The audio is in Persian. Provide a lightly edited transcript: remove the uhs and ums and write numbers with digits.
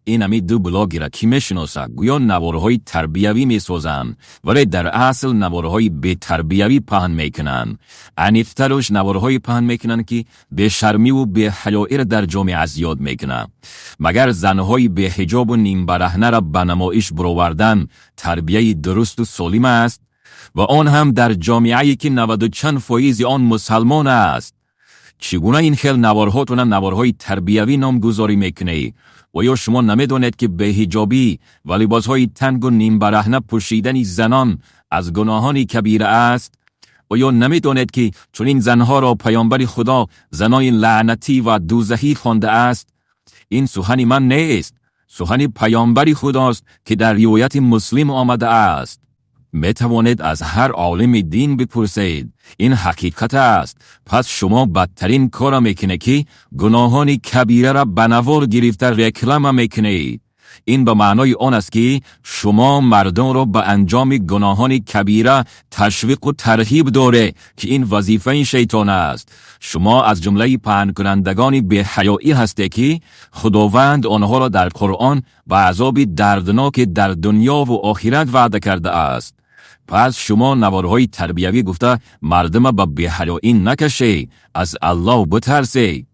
این همی دو بلاگی کی میشناسه گویا نوارهای تربیوی میسازن ولی در اصل نوارهای به تربیوی پهن میکنن. انیفتروش نوارهای پهن میکنن که به شرمی و به حیایی را در جامعه از یاد میکنن. مگر زنهای به حجاب و نیم برهنه را به نمایش برآوردن تربیه درست و سالم است؟ و آن هم در جامعه‌ای که 90 و چند فایز آن مسلمان است. چگونه این خیل نوارهاتون نوارهای تربیوی نامگذاری میکنه؟ و یا شما نمیدونید که به حجابی و لباسهای تنگ و نیم برهنه پوشیدن زنان از گناهان کبیره است؟ و یا نمیدونید که چون این زنها را پیامبر خدا زنای لعنتی و دوزخی خوانده است؟ این سخن من نیست، سخن پیامبر خداست که در روایت مسلم آمده است. می توانید از هر عالم دین بپرسید، این حقیقت است. پس شما بدترین کار میکنه که گناهان کبیره را به نوار گرفته رکلام میکنید. این به معنای آن است که شما مردم را به انجام گناهان کبیره تشویق و ترغیب داره که این وظیفه شیطان است. شما از جمله پهن کنندگان بی حیایی هسته که خداوند آنها را در قرآن و عذاب دردناک در دنیا و آخرت وعده کرده است. پس شما نوارهای تربیوی گفته مردم به بی‌حیایی نکشی، از الله بترسی.